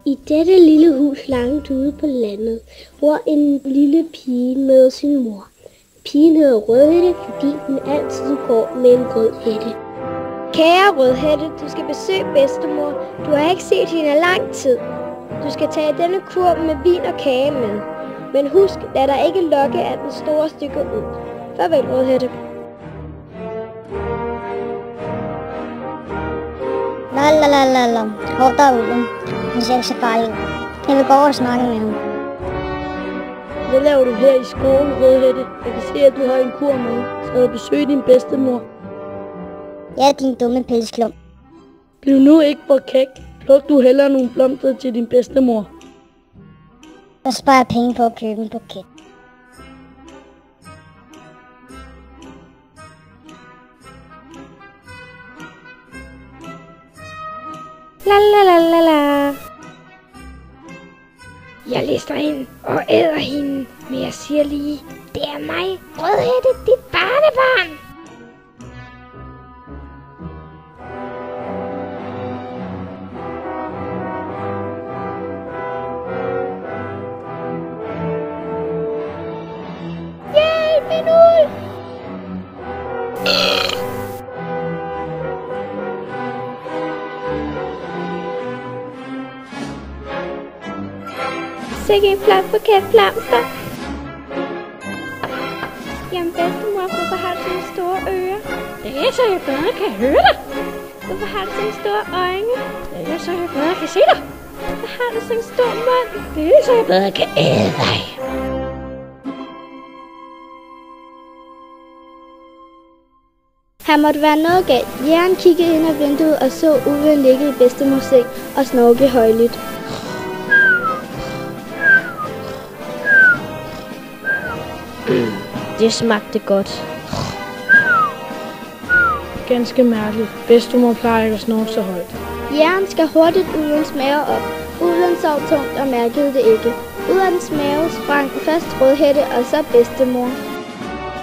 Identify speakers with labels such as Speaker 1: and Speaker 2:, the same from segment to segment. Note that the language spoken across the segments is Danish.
Speaker 1: I dette lille hus langt ude på landet bor en lille pige med sin mor. Pigen hedder Rødhætte, fordi hun altid går med en rød hætte. Kære Rødhætte, du skal besøge bedstemor. Du har ikke set hende i lang tid. Du skal tage denne kurv med vin og kage med. Men husk, lad dig ikke lokke af den store stykke ud. Farvel, Rødhætte.
Speaker 2: La. Hvor der er ulven. Han ser ikke så farlig ud. Jeg vil gå over og snakke med ham.
Speaker 3: Hvad laver du her i skoven, Rødhætte? Jeg kan se, at du har en kur med. Skal du besøge din bedstemor?
Speaker 2: Ja, din dumme pelsklump.
Speaker 3: Bliv nu ikke for kæk. Pluk du hellere nogle blomster til din bedstemor.
Speaker 2: Så sparer jeg penge på at købe en buket.
Speaker 1: La. Jeg lister hende og æder hende, men jeg siger lige, det er mig, Rødhætte, dit barnebarn. Hjælp, min ulv! Sikke en flot buket blomster. Jamen bedstemor, hvorfor har du sådan store ører? Det er så jeg bedre kan høre dig. Hvorfor har du sådan store øjne? Det er så jeg bedre kan se dig. Hvorfor har du sådan en stor mund? Det er så jeg bedre kan æde dig. Her måtte være noget galt. Jægeren kiggede ind ad vinduet og så ulven ligge i bedstemors seng og snorke højlydt. Det smagte godt.
Speaker 3: Ganske mærkeligt. Bedstemor plejer ikke at snorke så højt.
Speaker 1: Jægeren skal hurtigt ulvens mave op. Ulven sov tungt og mærkede det ikke. Ud af dens mave sprang først Rødhætte og så bedstemor.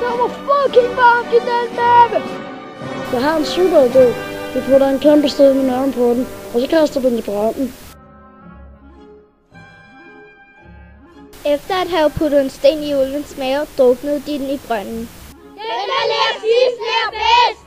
Speaker 3: Der var fucking varmt i den mave! Jeg har en super idé. Vi putter en kæmpe sted med nerven på den, og så kaster vi den i branden.
Speaker 1: Efter at have puttet en sten i ulvens mave, druknede de den i brønden.
Speaker 4: Den, der lærer sidst, lærer bedst!